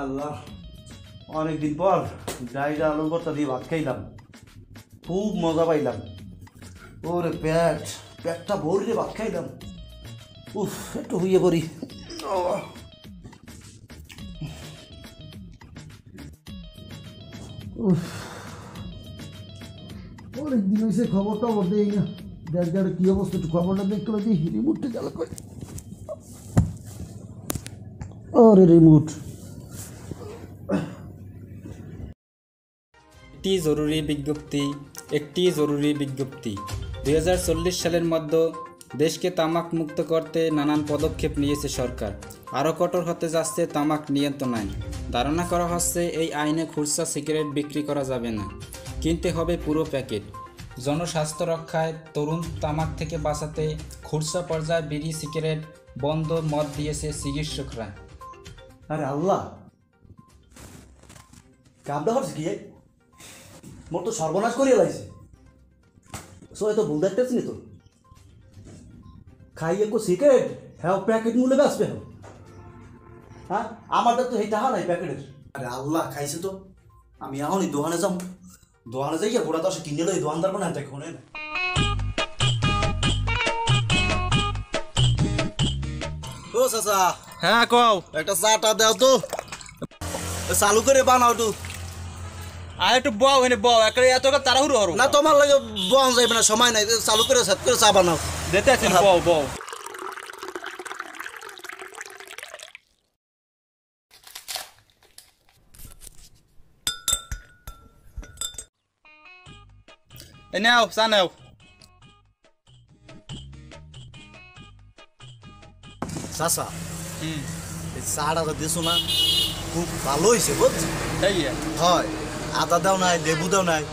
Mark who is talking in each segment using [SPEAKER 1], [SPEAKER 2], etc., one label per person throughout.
[SPEAKER 1] আল্লাহ, অনেকদিন পর ডাইটা আলু ভর্তা দিয়ে ভাত খাইলাম, খুব মজা পাইলাম। ওরে পেটটা ভরে ভাত খাইলাম। উফ, একটু হইয়ে পড়ি। অনেকদিন হয়েছে খবরটা দেই না, গ্যাসগাড়ে কি অবস্থা একটু খবরটা দেখতে পাচ্ছি। রিমোটটা গেল কই? আরে রিমোট।
[SPEAKER 2] একটি জরুরি বিজ্ঞপ্তি 2040 সালের মধ্যে দেশকে তামাক মুক্ত করতে নানান পদক্ষেপ নিয়েছে সরকার। আরও কঠোর হতে যাচ্ছে তামাক নিয়ন্ত্রণ আইন। ধারণা করা হচ্ছে এই আইনে খুচরা সিগারেট বিক্রি করা যাবে না, কিনতে হবে পুরো প্যাকেট। জনস্বাস্থ্য রক্ষায় তরুণ তামাক থেকে বাঁচাতে খুচরা পর্যায়ে বিড়ি সিগারেট বন্ধ মত দিয়েছে চিকিৎসকরা।
[SPEAKER 1] আরে আল্লাহ, কামটা হচ্ছে কি? মোর তো সর্বনাশ করিয়া লাগছে। সো এত ভুল দেখতেছি নি তো। খাই একটু সিগারেট হ্যাঁ প্যাকেট মূল্যে বেসবে হ্যাঁ। হ্যাঁ, আমাদের তো এই টাকা নাই প্যাকেটের। আরে আল্লাহ, খাইছে তো। আমি এখনই দোকানে যাম, দোকানে যাই গোড়া দশে কিনে লই, দোকানদার মানে হাতে খোনে না। ও চাচা।
[SPEAKER 3] হ্যাঁ কও।
[SPEAKER 1] একটা চাটা দাও তো, চালু করে বানাও তো।
[SPEAKER 3] আর একটু বউ এনে বউ একে এত তাড়াহুড়ো হরো
[SPEAKER 1] না, তোমার লাগে বন যাইবে না, সময় নাই। চালু করে সেট করে চা বানাও।
[SPEAKER 3] দিতে আছি বউ বউ। এ নাও চা নাও।
[SPEAKER 1] চাচা, এই চাটা তো দিছো না, খুব ভালো হয়েছে বুঝছো? হয়, আদা দাও নাই, লেবু দাও নাই,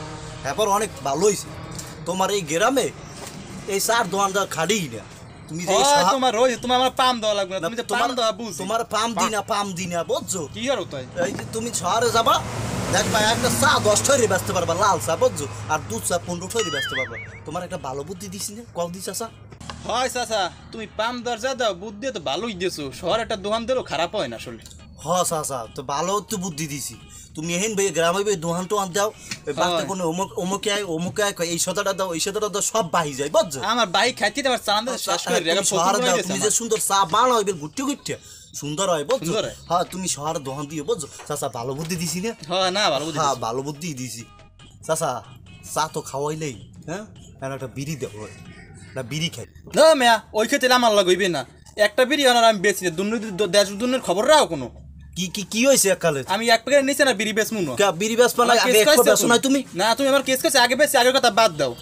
[SPEAKER 1] এরপর অনেক ভালো হয়েছে। তোমার এই গ্রামে এই চার দোকানদার খাড়ি না। তুমি যে
[SPEAKER 3] তোমার রোজ তোমার আমার পাম দেওয়া লাগবে না, তুমি যে পাম দেওয়া বুঝ।
[SPEAKER 1] তোমার পাম দিনা বুঝছো?
[SPEAKER 3] কি আর তাই?
[SPEAKER 1] এই যে তুমি শহরে যাবা, দেখবা একটা চা 10 ঠৈরি বেচতে পারবা, লাল চা বুঝছো, আর দুধ চা 15 ঠৈরি বেচতে পারবা। তোমার একটা ভালো বুদ্ধি দিছি না, কল দিস চাচা?
[SPEAKER 3] হয় চাচা, তুমি পাম দরজা দাও, বুদ্ধি তো ভালোই দিয়েছো। শহর একটা দোকান দিলেও খারাপ হয় না আসলে।
[SPEAKER 1] হ চাচা, তো ভালো তো বুদ্ধি দিছি। তুমি এহেন ভাই গ্রামে ভাই দোকান টোয়ান দাও, বাচ্চা কোনো অমুকে আয় এই সদাটা দাও, এই সদাটা দাও, সব বাহি যায় বুঝছো?
[SPEAKER 3] আমার বাইক খাইতে আমার চালান শেষ করে রেখে
[SPEAKER 1] শহরে দাও, তুমি যে সুন্দর চা বানাও এবার গুট্টি গুট্টি সুন্দর হয় বুঝছো? হ্যাঁ, তুমি শহরে দোকান দিও বুঝছো? চাচা ভালো বুদ্ধি দিছি না?
[SPEAKER 3] হ্যাঁ না, ভালো বুদ্ধি।
[SPEAKER 1] হ্যাঁ, ভালো বুদ্ধি দিছি। চাচা চা তো খাওয়াইলেই, হ্যাঁ একটা বিড়ি দেবো না, বিড়ি খাই
[SPEAKER 3] না মেয়া, ওই খেতে আমার লাগবে না। একটা বিড়ি আনার আমি বেশি না, দেশ দুর্নীতির খবর রাও কোনো।
[SPEAKER 1] কি হয়েছে এককালে?
[SPEAKER 3] আমি এক প্যাকেট নিচে না বিড়ি বেচমু না।
[SPEAKER 1] বিড়ি বেচবা না? আগে একটু বেচো না তুমি?
[SPEAKER 3] না, তুমি আমার কেস কাছে আগে বেচছি, আগের কথা বাদ দাও।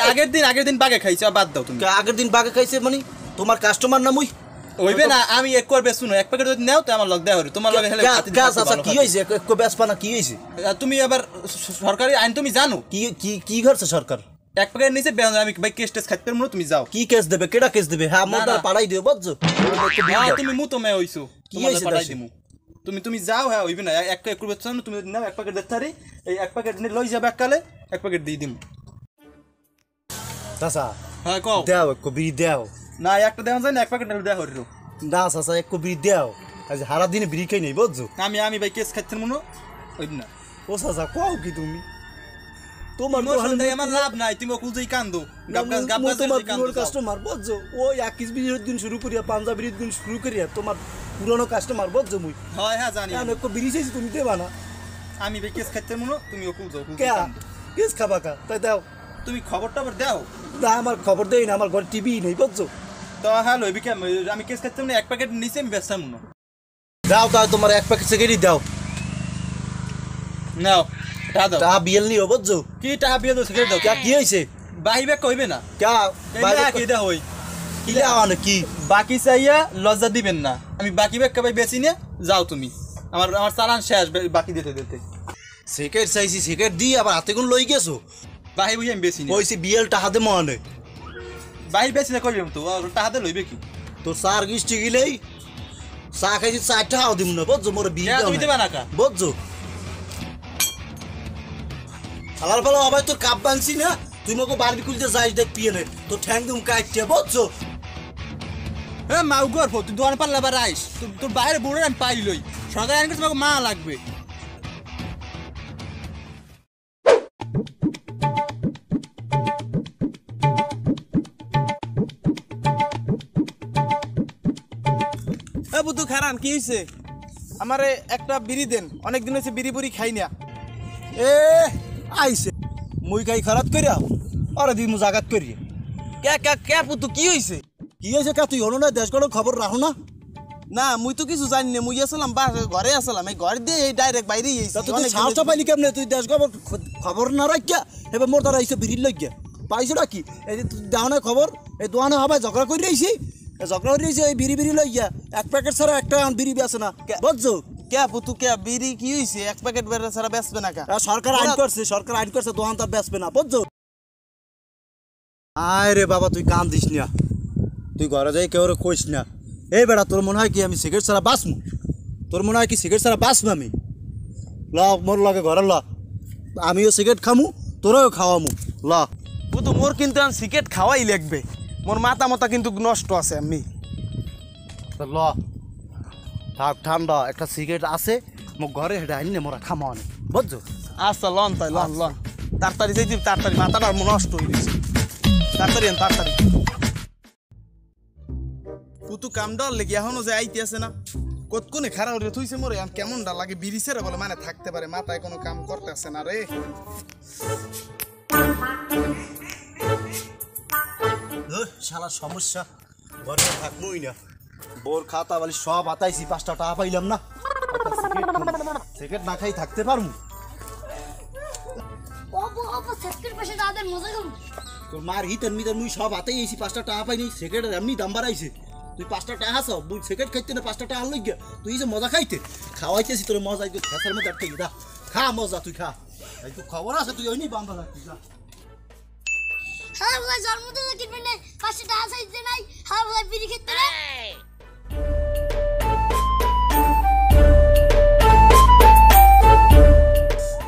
[SPEAKER 3] আগের দিন বাগে খাইছো, বাদ দাও তুমি।
[SPEAKER 1] আগের দিন বাগে খাইছে মানে তোমার কাস্টমার না মুই?
[SPEAKER 3] হইবে না, আমি এক করে বেচু না। এক প্যাকেট যদি নাও তো আমার লগ দেওয়া হইবে, তোমার লগে হেলে
[SPEAKER 1] আচ্ছা কি হইছে? একটু বেচবা না, কি হইছে?
[SPEAKER 3] তুমি আবার সরকারি আইন তুমি জানো?
[SPEAKER 1] কি করছে সরকার?
[SPEAKER 3] এক প্যাকেট নিচে বেচন, আমি ভাই কেস টেস খাইতে পারবো না, তুমি যাও।
[SPEAKER 1] কি কেস দেবে? কেডা কেস দেবে? হ্যাঁ, মোটা পাড়াই দিও বুঝছো?
[SPEAKER 3] তুমি মু তো মে হইছো, কি হইছে পাঠাই দিমু। তুমি যাও। হ্যাঁ হইবে না, এক বেচছ না তুমি, নাও এক প্যাকেট দেতারি, এই এক প্যাকেট নিয়ে লই যাবে এককালে, এক প্যাকেট দিয়ে দিমু।
[SPEAKER 1] চাচা
[SPEAKER 3] হ্যাঁ কও।
[SPEAKER 1] দাও একটু বিড়ি দাও
[SPEAKER 3] না, একটা দেওয়া যায় না, এক প্যাকেট দেওয়া হইলো
[SPEAKER 1] না। চাচা একটু বিড়ি দাও, আজ সারা দিনে বিড়ি খাই নেই বুঝছো?
[SPEAKER 3] আমি ভাই কেস খাইতে মনে হইব না।
[SPEAKER 1] ও চাচা কও কি তুমি? তোমার
[SPEAKER 3] আমার লাভ নাই, তুমি ওকুলতেই কান্দো।
[SPEAKER 1] তোমার কাস্টমার বুঝছো? ওই 21 বিড়ির দিন শুরু করিয়া পাঞ্জাবির দিন শুরু করিয়া তোমার পুরনো কাস্টমার বুঝছো? মুই
[SPEAKER 3] হ্যাঁ জানি।
[SPEAKER 1] আমি একটু বিড়ি চাইছি, তুমি দেবা না?
[SPEAKER 3] আমি ভাই কেস খাইতে মনে, তুমি ওকুল যাও।
[SPEAKER 1] কেস খাবা কা? তাই দাও,
[SPEAKER 3] তুমি খবরটা আবার দাও
[SPEAKER 1] না। আমার খবর দেই না, আমার ঘরে টিভি নেই বুঝছো?
[SPEAKER 3] তো হ্যাঁ লইবি কে? আমি কেস খাইতে মনে এক প্যাকেট নিচে আমি বেচতাম মনে।
[SPEAKER 1] দাও তাই তোমার এক প্যাকেট সিগারেট দাও।
[SPEAKER 3] নাও টাকা দাও।
[SPEAKER 1] টাকা বিয়েল নিও বুঝছো?
[SPEAKER 3] কি টাকা বিয়ে দাও, সিগারেট দাও।
[SPEAKER 1] কি হয়েছে?
[SPEAKER 3] বাহিবে কইবে না কি দা হই
[SPEAKER 1] কি দেওয়া কি?
[SPEAKER 3] বাকি চাইয়া লজ্জা দিবেন না। আমি বাকি ব্যাগ কবে বেশি নে, যাও তুমি। আমার চালান শেষ, বাকি দিতে।
[SPEAKER 1] সিগারেট চাইছি, সিগারেট দি আবার হাতে কোন লই গেছো?
[SPEAKER 3] বাহি বুঝি আমি বেশি নি।
[SPEAKER 1] কইছি বিয়েল টাকা দে মনে।
[SPEAKER 3] বাহি বেশি না কইলাম তো, টাকা দে লইবে কি?
[SPEAKER 1] তোর সার গিষ্টি গিলেই চা খাইছি, 4 টাকাও দিম না বুঝছো? মোর বিয়ে দাও
[SPEAKER 3] তুমি দেবা না কা
[SPEAKER 1] বুঝছো? হালাল ভালো আবার তোর কাপ বানছি না, তুই মকে বারবিকুলতে যাইস দেখ পিয়ে নে, তোর ঠ্যাং দুম কাটছে বুঝছো?
[SPEAKER 3] হ্যাঁ মাউ গর্ভ, তুই দোকান পাল্লা বার আইস, তোর বাইরে বুড়ো আমি পাই লই। সরকার আইন করছে তোমাকে মা লাগবে। এ বুদ্ধু খারান কি হয়েছে? আমারে একটা বিড়ি দেন, অনেক দিন হয়েছে বিড়ি বুড়ি খাই না।
[SPEAKER 1] এ আইছে মুই খাই খারাপ করিয়া আরে দি মু জাগাত করি
[SPEAKER 3] কে কে কে পুতু কি হয়েছে?
[SPEAKER 1] কি হয়েছে কা তুই হলো না দেশ গড়ের খবর রাখো না?
[SPEAKER 3] না মুই তো কিছু জানি না, মুই আসলাম ঘরে আসলাম, এই ঘর দিয়ে এই ডাইরেক্ট বাইরে
[SPEAKER 1] তুই সাহসটা পাইলি কেমনে? তুই দেশ খবর না রাখিয়া এবার মোর দ্বারা আইসে বিড়ির লাগিয়া পাইছোটা কি? এই যে দেওয়ানে খবর এই দোয়ানে হবাই ঝগড়া করে রয়েছি, ঝগড়া করে রয়েছি এই বিড়ি বিড়ি লইয়া এক প্যাকেট ছাড়া একটা বিড়ি বেছে না বুঝছো?
[SPEAKER 3] কে পুতু কে বিড়ি কি হয়েছে? এক প্যাকেট বেড়ে ছাড়া বেচবে না কা?
[SPEAKER 1] সরকার আইন করছে দোকান তার বেচবে না বুঝছো? আয় রে বাবা তুই কান দিস না, তুই ঘরে যাই কেউ কইস না। এই বেড়া তোর মনে হয় কি আমি সিগারেট ছাড়া বাঁচমু? তোর মনে হয় কি সিগারেট ছাড়া বাঁচবো আমি? ল মোর লগে ঘরে ল, আমিও সিগারেট খামু তোরাও খাওয়ামু ল।
[SPEAKER 3] পুতু মোর কিন্তু সিগারেট খাওয়াই লাগবে, মোর মাথা মাথা কিন্তু নষ্ট আছে। আমি
[SPEAKER 1] ল থাক ঠান্ডা একটা সিগারেট আছে মোর ঘরে হেঁটে আইনি মোরা খামাওয়ানি বুঝছো?
[SPEAKER 3] আচ্ছা লন তাই লন লন, তাড়াতাড়ি যাই তাড়াতাড়ি, মাথাটা নষ্ট হয়ে গেছে। তাড়াতাড়ি তাড়াতাড়ি পুতু কামটা লেগে এখনো যে আইতে আছে না, কতক্ষণে খারাপ হয়ে থইছে মোরে। কেমনটা লাগে বিড়ি ছেড়ে বলে মানে থাকতে পারে, মাথায় কোনো কাম করতে আসে না রে।
[SPEAKER 1] শালা সমস্যা, ঘরে থাকবোই না। বোর খাতা বালি সব আতাইছি, 5টা টাকা পাইলাম না। সিগারেট না খাই থাকতে পারবো? তোর মার হিতেন মিতেন মুই সব হাতেই আইছি, 5টা টাকা পাইনি। সিগারেটের এমনি দাম বাড়াইছে, তুই 5টা টাকা হাস মুই সিগারেট খাইতে না 5টা টাকা লই গিয়া তুই যে মজা খাইতে খাওয়াইতেছি তোর মজা একটু খেসার মধ্যে একটা দা খা মজা, তুই খা। এই তো খবর আছে তুই ওই নি বান্ধা রাখছিস যা।
[SPEAKER 4] হ্যাঁ ভাই জন্মদিনে কিনবেন না 500 টাকা চাইতে নাই। হ্যাঁ ভাই বিড়ি খেতে না।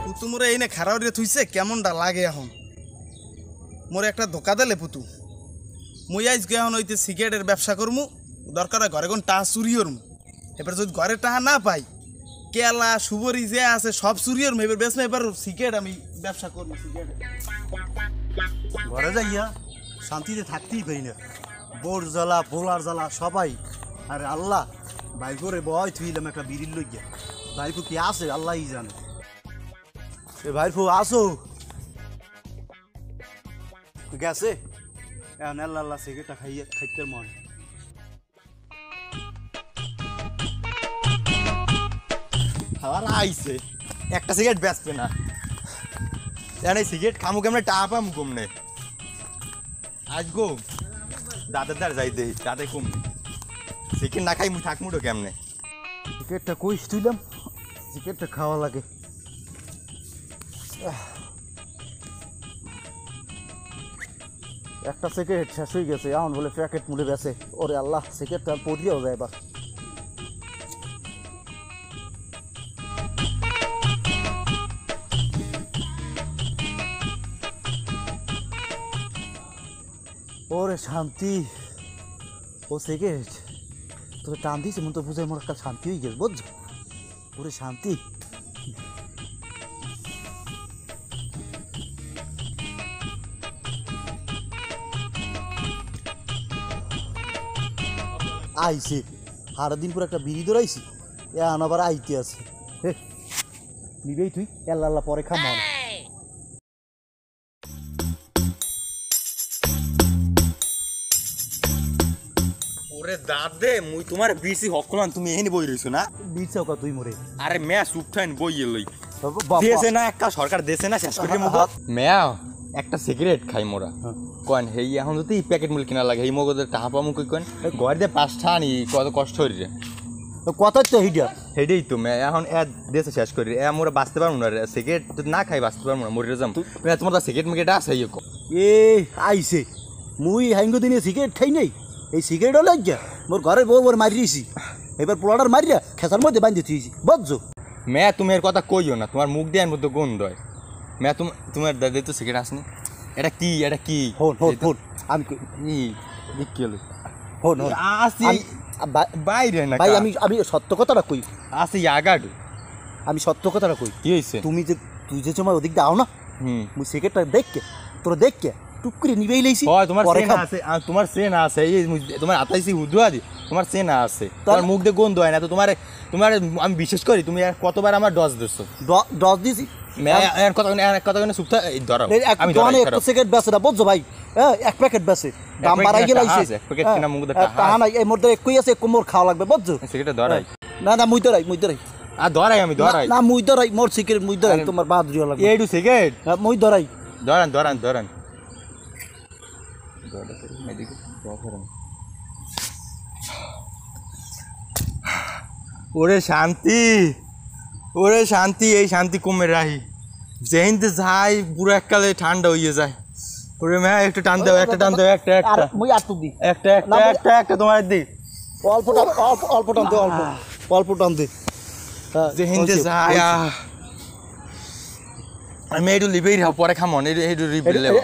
[SPEAKER 3] পুতু মোরে এই না খারাপ হয়ে থইছে, কেমনটা লাগে এখন? মোরে একটা ধোকা দিলে পুতু। মুই আজকে এখন হইতে সিগারেটের ব্যবসা করমু, দরকার হয় ঘরে কোন টাকা চুরি করমু। এবার যদি ঘরে টাকা না পাই, কেলা সুবরি যে আছে সব চুরি করমু। এবার বেশ না, এবার সিগারেট আমি ব্যবসা করবো সিগারেট।
[SPEAKER 1] ঘরে যাইয়া শান্তিতে থাকতেই পারি না, বোর জ্বালা বোলার জ্বালা সবাই। আরে আল্লাহ ভাই করে বয় থুইলাম একটা বিড়ির লই গিয়া। ভাইফু কি আছে আল্লাহই জানে। এ ভাইফু আসো গেছে এখন আল্লাহ আল্লাহ সিগারেটটা খাইয়ে খাইতে মন।
[SPEAKER 5] আর আইছে একটা সিগারেট বেচবে না, এই সিগারেট খামু কেমনে টাকা পামু কমনে? আজ গো দাদার দ্বার যাই দেই দাদাই কমনে, সিগারেট না খাই মুই থাকমুটো কেমনে?
[SPEAKER 1] সিগারেটটা কইস তুইলাম, সিগারেটটা খাওয়া লাগে। একটা সিগারেট শেষ হয়ে গেছে, এখন বলে প্যাকেট মুড়ে বেছে। ওরে আল্লাহ সিগারেটটা পড়িয়েও যায় এবার। ওরে শান্তি, ও সিগারেট তোকে টান দিয়েছে মন তো বুঝে মোর একটা শান্তি হয়ে গেছে বুঝছো? ওরে শান্তি। আইছে সারাদিন পুরো একটা বিড়ি ধরাইছি, এখন আবার আইতে আছে। হে নিবেই তুই আল্লাহ আল্লাহ পরে খামা।
[SPEAKER 5] ওরে দাদে মুই তোমার বিসি হকলান, তুমি এখানে বই রইছো না?
[SPEAKER 1] দিছাও কা তুই মরে?
[SPEAKER 5] আরে মেয়া সুপঠাইন বইয়ে লই দিয়েছে না, একটা সরকার দেশে না শেষ করে মুখ মেয়া একটা সিগারেট খাই মোরা কন হেই এখন যদি প্যাকেট মূল কিনা লাগে এই মগদের টাকা পামু কই কন ঘর দিয়ে 5টা আনি কত কষ্ট হইরে
[SPEAKER 1] কত তো হিডিয়া
[SPEAKER 5] হেডেই তো মেয়া এখন দেশে শেষ করি মোরা বাঁচতে পারবো না সিগারেট যদি না খাই বাঁচতে পারবো না মরে যাম। তোমার সিগারেট মিগেট আছে
[SPEAKER 1] এ আইছে মুই হাইঙ্গ দিনে সিগারেট খাই নাই, এই সিগারেটও লাগিয়া মোর ঘরের বউ মোর মারিয়েছি, এবার পোলাটার মারিয়া খেসার মধ্যে বাঁধি থুইছি বুঝছো?
[SPEAKER 5] মেয়া তুমি এর কথা কইও না, তোমার মুখ দিয়ে মধ্যে গন্ধ হয়। মেয়া তোমার দাদি তো সিগারেট আসনি, এটা কি এটা কি?
[SPEAKER 1] হন হন হন আমি
[SPEAKER 5] কি হলো
[SPEAKER 1] হন হন
[SPEAKER 5] আসি বাইরে না
[SPEAKER 1] ভাই আমি সত্য কথাটা কই,
[SPEAKER 5] আছে ইয়াগাডু
[SPEAKER 1] আমি সত্য কথাটা কই।
[SPEAKER 5] কি হইছে
[SPEAKER 1] তুই যে সময় ওদিক দাও না, মুই সিগারেটটা দেখকে তোর দেখকে টুক করে নিবেই লইছি।
[SPEAKER 5] হয় তোমার
[SPEAKER 1] পরে
[SPEAKER 5] সেনা
[SPEAKER 1] খাম।
[SPEAKER 5] আছে, তোমার সেনা আছে, এই তোমার আতাইছি উদুয়া দি, তোমার সেনা আছে, তোমার মুখ দিয়ে গন্ধ হয় না তো তোমার আমি বিশেষ করি তুমি আর কতবার আমার ডজ দিছো।
[SPEAKER 1] দশ দিছি
[SPEAKER 5] কথা চুপ থাক, এই ধরো আমি
[SPEAKER 1] একটা সিগারেট বেচে না বুঝছো ভাই, এক প্যাকেট বেচে দাম বাড়াই গেলাইছে।
[SPEAKER 5] এক প্যাকেট কিনা মুখ দিয়ে
[SPEAKER 1] তাহা নাই, এই মধ্যে একই আছে, কোমর খাওয়া লাগবে বুঝছো।
[SPEAKER 5] সিগারেট ধরাই
[SPEAKER 1] না মুই ধরাই
[SPEAKER 5] আর ধরাই আমি ধরাই
[SPEAKER 1] না মুই ধরাই, মোর সিগারেট মুই ধরাই, তোমার বাদরিও লাগবে।
[SPEAKER 5] এইটু সিগারেট
[SPEAKER 1] মুই ধরাই।
[SPEAKER 5] ধরান ওরে শান্তি, এই শান্তি কমে রাহি যেহিনতে যাই পুরো এককালে ঠান্ডা হইয়ে যায়। ওরে মা একটু টান দাও, একটা টান দাও, একটা
[SPEAKER 1] মুই আটু দি
[SPEAKER 5] একটা তোমার দিক
[SPEAKER 1] অল্প টান দে, অল্প টান দে।
[SPEAKER 5] যেহিনতে যাই আমি একটু লিবেই রাখো, পরে খামন একটু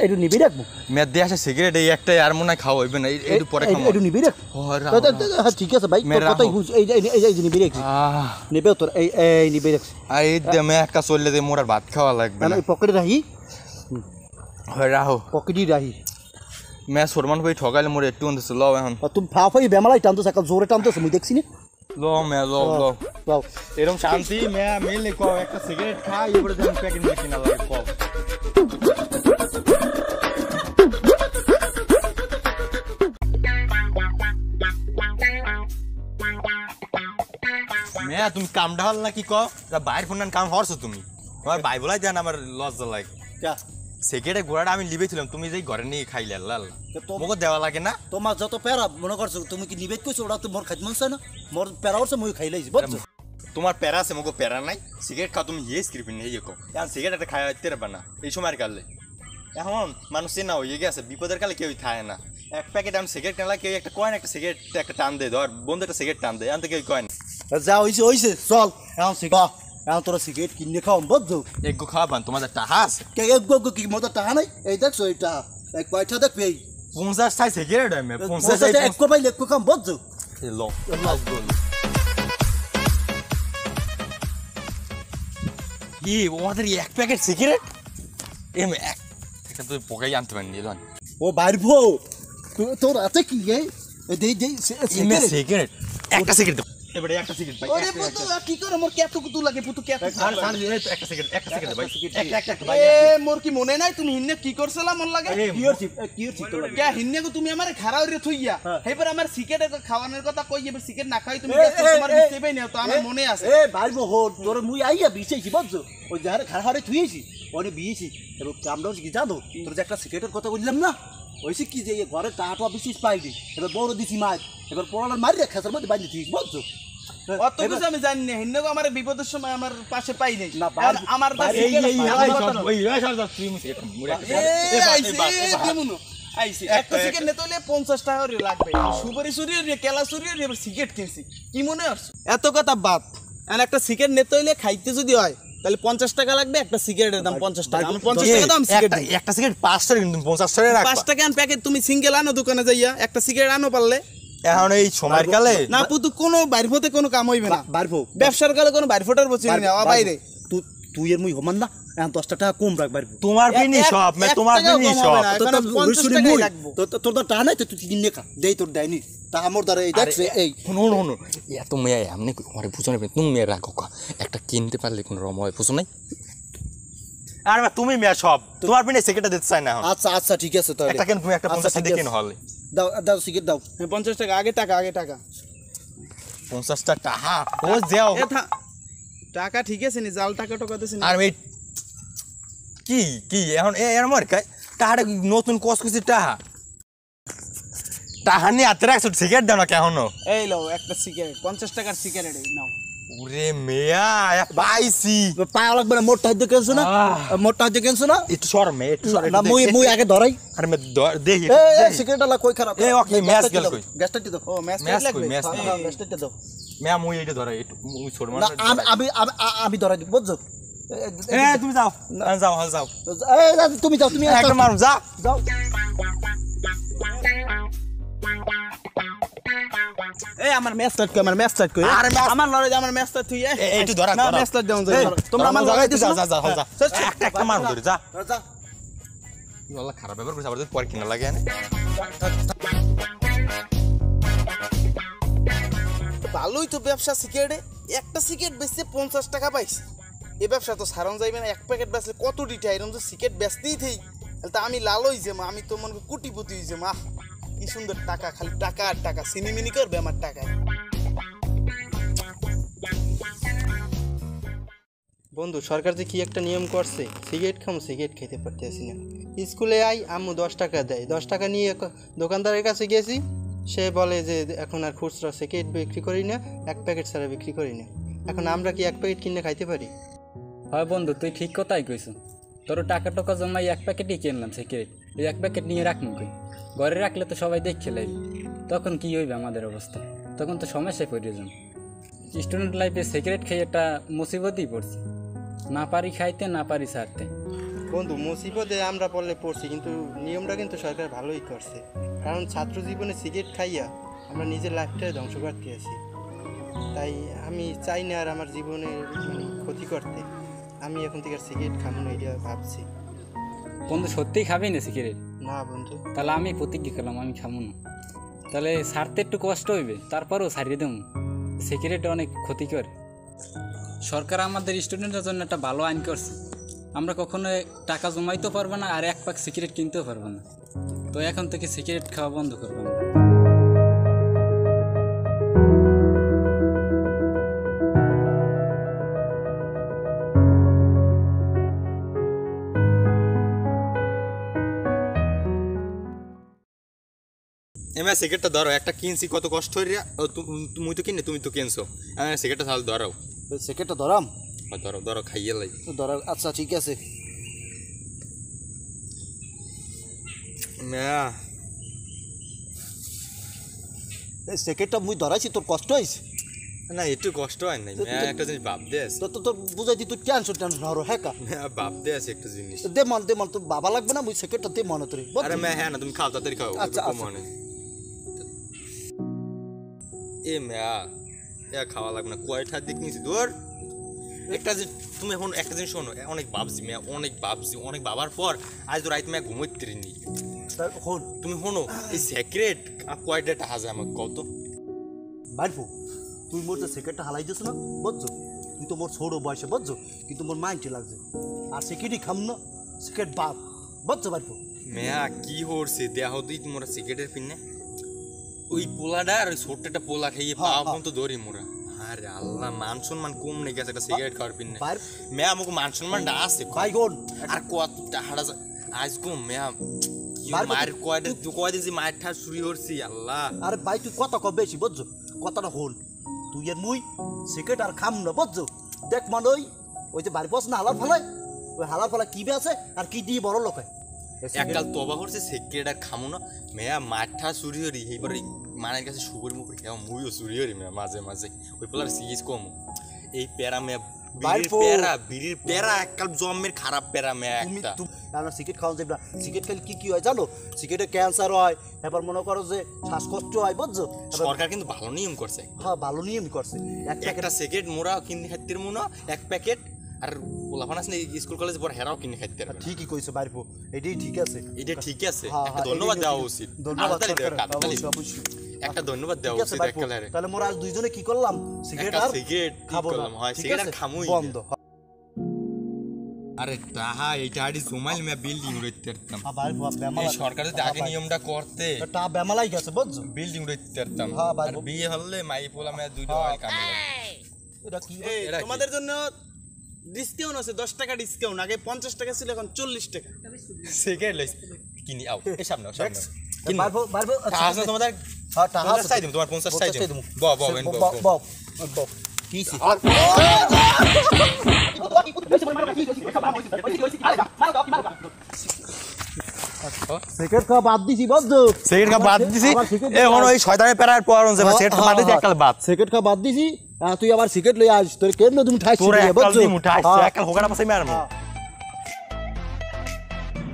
[SPEAKER 1] একটু নিবি রাখবো
[SPEAKER 5] মেয়ে দিয়ে আসে সিগারেট এই একটাই আর মনে হয় খাওয়া হইবে না, একটু পরে খামন
[SPEAKER 1] একটু নিবি রাখ। ঠিক আছে ভাই, কথাই এই নিবি রাখ, নিবে তোর এই নিবি রাখ।
[SPEAKER 5] আর এই মে একটা চললে যে মোর আর ভাত খাওয়া লাগবে না।
[SPEAKER 1] পকেটে রাখি,
[SPEAKER 5] রাহো
[SPEAKER 1] পকেটই রাখি।
[SPEAKER 5] মে সরমান ভাই ঠকাইলে মোর একটু অন্তত ল এখন
[SPEAKER 1] তুমি ফাফাই বেমালাই টানতো, একটা জোরে টানতেছে মুই দেখছি না।
[SPEAKER 5] ল মে ল এরকম শান্তি মে মেলে কও একটা সিগারেট খাই এবারে যেন প্যাকেট নিয়ে কিনা লাগে কও। মে তুমি কামটা হল না কি কও, বাইরের ফোন কাম হরছো তুমি, তোমার ভাই বলাই দেন আমার লজ্জা লাগে। সিগারেটের গোড়াটা আমি লিবেছিলাম, তুমি যে ঘরে নিয়ে খাইলে লাল মোকে দেওয়া লাগে না।
[SPEAKER 1] তোমার যত প্যারা মনে করছো, তুমি কি নিবেদ কইছো, ওরা তো মোর খাইতে মন চায় না, মোর প্যারা হচ্ছে মুই খাই লাইছি বুঝছো।
[SPEAKER 5] তোমার প্যারা আছে মোকে প্যারা নাই, সিগারেট খাও তুমি ইয়ে স্ক্রিপিন নেই কো, এখন সিগারেট একটা খাওয়া হইতে পারবে না এই সময়ের কালে। এখন মানুষ চেনা হয়ে গেছে, বিপদের কালে কেউই খায় না। এক প্যাকেট আমি সিগারেট কিনলা কেউ একটা কয়েন, একটা সিগারেট একটা টান দেয়, ধর বন্ধু একটা সিগারেট টান দেয়, এখন তো কেউ কয়েন
[SPEAKER 1] যা হইছে চল এখন তোরা সিগারেট কিনে খাও বুঝছো।
[SPEAKER 5] এক গো খাওয়া পান তোমাদের টাহা আছে
[SPEAKER 1] এক গো কি মতো টাহা নাই, এই দেখছো এই টাহা, এই কয়টা দেখবি, এই
[SPEAKER 5] 50 টাই সিগারেট হয় মে 50
[SPEAKER 1] এক কো পাইলে এক কো খাম বুঝছো।
[SPEAKER 5] লো ই ওদের এক প্যাকেট সিগারেট এম এক একটা তুই পকাই আনতে পারনি লন
[SPEAKER 1] ও বাইরবো তোর আছে কি
[SPEAKER 5] সিগারেট একটা সিগারেট এবারে একটা সিগারেট ভাই
[SPEAKER 3] ওরে পুতু কি করে মোর কেতু লাগে পুতু কেতু
[SPEAKER 5] একটা সিগারেট ভাই একটা
[SPEAKER 3] এ মোর কি মনে নাই তুমি হিন্নে কি করছলা মন লাগে
[SPEAKER 1] কি তোর লাগে
[SPEAKER 3] কে হিন্নে গো তুমি আমারে খারাউরে থইয়া হেবার আমার সিগারেট খাওয়ানোর কথা কই এবার সিগারেট না খাই তুমি তোমার বিছেই না তো আমার মনে আছে
[SPEAKER 1] এ বাইরবো হো তোর মুই আইয়া বিছেছি বুঝছো ওই যারে খারাউরে থুইছি ওনে বিয়েছি এবং কামড়াও কি জানো তোর যে একটা সিগারেটের কথা বললাম না ওইসি কি যে ঘরে টাটা বিশেষ পাইনি এবার বড় দিছি মাছ এবার পড়ালার মারি রেখে খেসার মধ্যে বাইরে দিস বুঝছো
[SPEAKER 3] অত কিছু আমি জানি না হিন্নে গো আমার বিপদের সময় আমার পাশে পাই নাই
[SPEAKER 1] না
[SPEAKER 3] আমার
[SPEAKER 5] এই ওই সব তুই মুছে মুরে
[SPEAKER 3] আইছি একটা সিগারেট নিতে হলে 50 টাকা করে লাগবে সুপারি চুরি রে কেলা চুরি রে সিগারেট কিনছি কি মনে আছে এত কথা বাদ আর একটা সিগারেট নিতে হলে খাইতে যদি হয় তাহলে 50 টাকা লাগবে একটা সিগারেটের দাম 50 টাকা আমি 50 টাকা দাম সিগারেট
[SPEAKER 5] একটা সিগারেট 5 টাকা কিন্তু 50 টাকা রাখ
[SPEAKER 3] 5 টাকা আন প্যাকেট তুমি সিঙ্গেল আনো দোকানে যাইয়া একটা সিগারেট আনো পারলে
[SPEAKER 5] এখন এই সময়ের কালে
[SPEAKER 3] না পুতু কোনো বাইরফতে কোনো কাম হইবে না
[SPEAKER 1] বাইরফো
[SPEAKER 3] ব্যবসার কালে কোনো বাইরফটার বচি না বাইরে
[SPEAKER 1] তুই এর মুই হমান না এখন 10 টাকা কম রাখ বাইরফো
[SPEAKER 5] তোমার বিনি সব মে তোমার বিনি সব
[SPEAKER 3] তোর 50 টাকাই লাগবে
[SPEAKER 1] তোর তো টাকা নাই তো তুই কিনে খা দেই তোর দেয়নি তা আমার দ্বারা এই দেখছ এই
[SPEAKER 5] শুনো এত মেয়ে এমনি তোমারে বুঝো না তুমি মেয়ে রাখো একটা কিনতে পারলে কোন রম হয় বুঝো নাই আর তুমি মেয়ে সব তোমার বিনি সিগারেট দিতে চাই না
[SPEAKER 1] আচ্ছা ঠিক আছে তাহলে
[SPEAKER 5] একটা কেন তুমি একটা 50 টাকা কিন হলে
[SPEAKER 1] দাও সিগারেট দাও
[SPEAKER 3] 50 টাকা আগে টাকা
[SPEAKER 5] 50 টাকা ও যাও
[SPEAKER 3] টাকা ঠিক আছে নি জাল টাকা দিছেন
[SPEAKER 5] আর এই কি এখন এর মার কাই টাকা নতুন কস কিছু টাকা নি আত্রা একশো সিগারেট দাও না কেন
[SPEAKER 3] এই লও একটা সিগারেট 50 টাকার সিগারেট এই নাও
[SPEAKER 5] ওরে মেয়া পাইছি
[SPEAKER 1] পায়া লাগবে না মোটা হাতে কেনছো না মোটা হাতে কেনছো না
[SPEAKER 5] একটু সর মে একটু সর
[SPEAKER 1] না মুই আগে ধরাই
[SPEAKER 5] আরে মে দেখি
[SPEAKER 1] এই সিগারেটলা কই খারাপ
[SPEAKER 5] এই ওকে ম্যাচ গেল কই
[SPEAKER 1] গ্যাসটা দাও
[SPEAKER 3] ও ম্যাচ লাগবে
[SPEAKER 1] গ্যাসটা দাও
[SPEAKER 5] মে মুই এইটা ধরাই একটু মুই সর মার
[SPEAKER 1] না আমি ধরাই দিব বুঝছো
[SPEAKER 5] তুমি যাও
[SPEAKER 1] এই তুমি যাও তুমি
[SPEAKER 5] একটা মারুম যাও
[SPEAKER 3] এই আমার ম্যাচ স্টার্ট কই
[SPEAKER 5] আরে ম্যাচ-
[SPEAKER 3] আমার লড়াই আমার ম্যাচ স্টার্ট তুই
[SPEAKER 5] এই একটু ধরা
[SPEAKER 3] না ম্যাচ স্টার্ট দাও তোমরা আমার লড়াই দিছো
[SPEAKER 5] যা যা যা একটা মার ধরে যা
[SPEAKER 1] যা
[SPEAKER 5] আল্লাহ খারাপ ব্যাপার করছে আবার পরে কিনা লাগে না
[SPEAKER 3] ভালোই তো ব্যবসা সিগারেটে একটা সিগারেট বেচতে 50 টাকা পাইছি এই ব্যবসা তো সারন যাইবে না এক প্যাকেট বেচলে কত ডিটা এরকম তো সিগারেট বেচতেই থাই তাহলে তো আমি লাল হইছে মা আমি তো মনে করি কোটিপতি হইছে মা কি সুন্দর টাকা খালি টাকা আর টাকা সিনিমিনি করবে আমার টাকায়
[SPEAKER 6] বন্ধু সরকার যে কি একটা নিয়ম করছে সিগারেট খাম সিগারেট খেতে পারতেছি না স্কুলে আই আম্মু 10 টাকা দেয় 10 টাকা নিয়ে দোকানদারের কাছে গেছি সে বলে যে এখন আর খুচরা সিগারেট বিক্রি করি না এক প্যাকেট ছাড়া বিক্রি করি না এখন আমরা কি এক প্যাকেট কিনে খাইতে পারি
[SPEAKER 2] হয় বন্ধু তুই ঠিক কথাই কইছ তোর টাকা টাকা জমাই এক প্যাকেটই কিনলাম সিগারেট এই এক প্যাকেট নিয়ে রাখুন কই ঘরে রাখলে তো সবাই দেখে লাইবে তখন কি হইবে আমাদের অবস্থা তখন তো সমস্যায় পড়ে যান স্টুডেন্ট লাইফে সিগারেট খেয়ে একটা মুসিবতই পড়ছে না পারি খাইতে না পারি ছাড়তে
[SPEAKER 6] বন্ধু মুসিবতে আমরা পড়ছি কিন্তু নিয়মটা কিন্তু সরকার ভালোই করছে কারণ ছাত্র জীবনে সিগারেট খাইয়া আমরা নিজের লাইফটাই ধ্বংস করতে আছি তাই আমি চাই না আর আমার জীবনে ক্ষতি করতে আমি এখন থেকে আর সিগারেট খাবো না এটা ভাবছি
[SPEAKER 2] বন্ধু সত্যিই খাবি না সিগারেট
[SPEAKER 6] না বন্ধু
[SPEAKER 2] তাহলে আমি প্রতিজ্ঞা করলাম আমি খাবো না তাহলে ছাড়তে একটু কষ্ট হইবে তারপরেও ছাড়িয়ে দেবো সিগারেট অনেক ক্ষতিকর সরকার আমাদের স্টুডেন্টের জন্য একটা ভালো আইন করছে আমরা কখনো টাকা জমাইতেও পারবো না আর এক প্যাক সিগারেট কিনতেও পারবো না তো এখন থেকে সিগারেট খাওয়া বন্ধ করবো না
[SPEAKER 5] এমা সিগারেটটা ধরো একটা কিনছি কত কষ্ট হইয়া তুমি তো কিনে তুমি তো কিনছো সিগারেটটা তাহলে ধরাও
[SPEAKER 1] সিগারেটটা ধরাম
[SPEAKER 5] ধরো ধরো খাইয়ে লাই
[SPEAKER 1] ধরা আচ্ছা ঠিক আছে এই সিগারেটটা মুই ধরাইছি তোর কষ্ট হয়েছে
[SPEAKER 5] না একটু কষ্ট হয় নাই একটা জিনিস ভাব দে আছে
[SPEAKER 1] তো তোর বুঝাই দি তুই টেনশন হরো হ্যাঁ কা
[SPEAKER 5] ভাব দে আছে একটা জিনিস
[SPEAKER 1] দে মন তোর বাবা লাগবে না মুই সিগারেটটা দে মনে তোর
[SPEAKER 5] আরে হ্যাঁ না তুমি খাও তাড়াতাড়ি খাও
[SPEAKER 1] আচ্ছা, আচ্ছা।
[SPEAKER 5] মনে এ খাওয়া লাগবে না কয়টা দিক নিয়েছি তোর একটা যে তুমি এখন একটা জিনিস শোনো অনেক ভাবছি অনেক ভাবার পর আজ তো রাইত ঘুমোইতে নি
[SPEAKER 1] হন
[SPEAKER 5] তুমি শোনো এই সিগারেট কয়টা টাকা যায় আমাকে কত
[SPEAKER 1] বাইরফু তুই মোর যে সিগারেটটা হালাই দিস না বুঝছো তুই তো মোর ছোট বয়সে বুঝছো কিন্তু মোর মাইন্ডে লাগছে আর সিগারেটই খাম না সিগারেট বাপ বুঝছো বাইরফু
[SPEAKER 5] কি হচ্ছে দেহ তুই তোমরা সিগারেটের পিনে ওই পোলাটা আর ওই ছোট্ট পোলা খাইয়ে পাওয়া পর্যন্ত ধরি মোরা আরে আল্লাহ মান সম্মান কম নেই গেছে একটা সিগারেট খাওয়ার পিনে আমাকে মান সম্মানটা আছে
[SPEAKER 1] ভাইগন
[SPEAKER 5] আর কত টাকা আজ গো মায়ের কয়দিন যে মায়ের ঠাস চুরি করছি আল্লাহ
[SPEAKER 1] আরে ভাই তুই কথা কব বেশি বুঝছো কথাটা হল তুই আর মুই সিগারেট আর খাম না বুঝছো দেখ মানে ওই যে বাড়ি পছ না হালার ফেলায় ওই হালার ফেলায় কি আছে আর কি দিয়ে বড় লোক হয়
[SPEAKER 5] এককাল তবা করছে সিগারেট আর খামো না মাঠা চুরি করি এইবার মানের কাছে সুগর মুখ মুইও চুরি করি মাঝে মাঝে ওই পোলার সিরিজ কম এই প্যারা বিড়ির প্যারা এককাল জন্মের খারাপ প্যারা একটা
[SPEAKER 1] সিগারেট খাওয়া যাবে না সিগারেট খেলে কি হয় জানো সিগারেটে ক্যান্সার হয় এবার মনে করো যে শ্বাসকষ্ট হয় বুঝছো
[SPEAKER 5] সরকার কিন্তু ভালো নিয়ম করছে
[SPEAKER 1] হ্যাঁ ভালো নিয়ম করছে
[SPEAKER 5] একটা সিগারেট মোরা কিনে খাইতে মনে এক প্যাকেট আর পোলাপান আছে স্কুল কলেজে পর হেরাও কিনে খাইতে পারবে
[SPEAKER 1] ঠিকই কইছো বাইরপো এটাই ঠিক আছে
[SPEAKER 5] এটা ঠিক আছে একটা ধন্যবাদ দেওয়া উচিত একটা ধন্যবাদ দেওয়া উচিত
[SPEAKER 1] তাহলে মোরা আজ দুইজনে কি করলাম সিগারেট
[SPEAKER 5] খাবো না হয় সিগারেট খামুই
[SPEAKER 1] বন্ধ
[SPEAKER 5] আরে তাহা এইটা আড়ি জমাইল বিল্ডিং রইতে পারতাম
[SPEAKER 1] এই
[SPEAKER 5] সরকার যদি আগে নিয়মটা করতে
[SPEAKER 1] তা বেমালাই গেছে বুঝছো
[SPEAKER 5] বিল্ডিং রইতে পারতাম আর বিয়ে হলে মাই পোলা দুইটা হয় কামে
[SPEAKER 1] এটা কি
[SPEAKER 3] তোমাদের জন্য ডিসকাউন্ট আছে 10 টাকা ডিসকাউন্ট আগে 50 টাকা ছিল এখন 40 টাকা
[SPEAKER 5] সিগারেট লইছ কিনি আও এই সামনে
[SPEAKER 1] বাইরপো
[SPEAKER 5] আচ্ছা তোমাদের
[SPEAKER 1] হ্যাঁ টাকা
[SPEAKER 5] চাই দিম তোমার 50 চাই দিম ব
[SPEAKER 1] কি সি সিগারেট খাওয়া বাদ দিছি বুঝছো
[SPEAKER 5] সিগারেট খা বাদ দিছি এখন ওই শয়তানের প্যারার পর যে সিগারেট বাদ দিছি এককাল বাদ
[SPEAKER 1] সিগারেট খাওয়া বাদ দিছি তুই আবার সিগারেট লই আইস তোর কেন তুমি ঠাইছ
[SPEAKER 5] তোর এককাল দি মুঠাইছ এককাল হোগাটা পাছাই মারম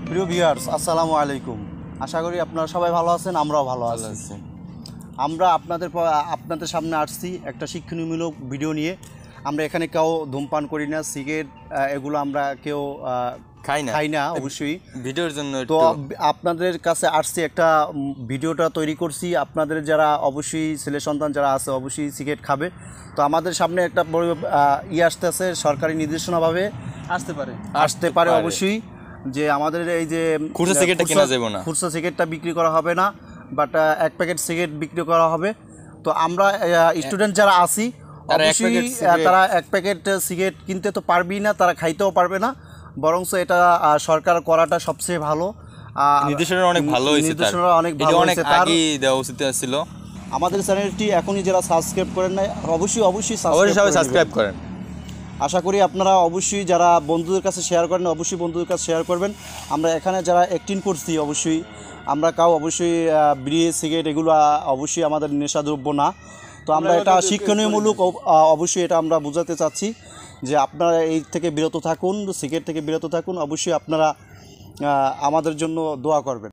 [SPEAKER 1] প্রিয় ভিউয়ার্স আসসালামু আলাইকুম আশা করি আপনারা সবাই ভালো আছেন আমরাও ভালো আছি আমরা আপনাদের সামনে আসছি একটা শিক্ষণীয়মূলক ভিডিও নিয়ে। আমরা এখানে কেউ ধূমপান করি না, সিগারেট এগুলো আমরা কেউ খাই না অবশ্যই
[SPEAKER 5] ভিডিওর জন্য।
[SPEAKER 1] তো আপনাদের কাছে আসছি, একটা ভিডিওটা তৈরি করছি। আপনাদের যারা অবশ্যই ছেলে সন্তান যারা আছে অবশ্যই সিগারেট খাবে। তো আমাদের সামনে একটা বড় আসতেছে, সরকারি নির্দেশনাভাবে আসতে পারে অবশ্যই, যে আমাদের এই যে
[SPEAKER 5] খুচরা সিগারেটটা কেনা যাবে না,
[SPEAKER 1] খুচরা সিগারেটটা বিক্রি করা হবে না, বাট 1 প্যাকেট সিগারেট বিক্রি করা হবে। তো আমরা স্টুডেন্ট যারা আছি অবশ্যই তারা 1 প্যাকেট সিগারেট কিনতে তো পারবেই না, তারা খাইতেও পারবে না, বরং এটা সরকার করাটা সবচেয়ে ভালো।
[SPEAKER 5] নির্দেশনা অনেক ভালো হয়েছে,
[SPEAKER 1] নির্দেশনা অনেক ভালো হয়েছে, তার
[SPEAKER 5] আগেই দেওয়া উচিত ছিল।
[SPEAKER 1] আমাদের চ্যানেলটি এখনই যারা সাবস্ক্রাইব করেন না অবশ্যই
[SPEAKER 5] সাবস্ক্রাইব করেন।
[SPEAKER 1] আশা করি আপনারা অবশ্যই যারা বন্ধুদের কাছে শেয়ার করেন অবশ্যই বন্ধুদের কাছে শেয়ার করবেন। আমরা এখানে যারা অ্যাক্টিং করছি অবশ্যই আমরা অবশ্যই বিড়ি সিগারেট এগুলো অবশ্যই আমাদের নেশাদ্রব্য না। তো আমরা এটা শিক্ষণীয়মূলক অবশ্যই এটা আমরা বোঝাতে চাচ্ছি যে আপনারা এই থেকে বিরত থাকুন, সিগারেট থেকে বিরত থাকুন। অবশ্যই আপনারা আমাদের জন্য দোয়া করবেন।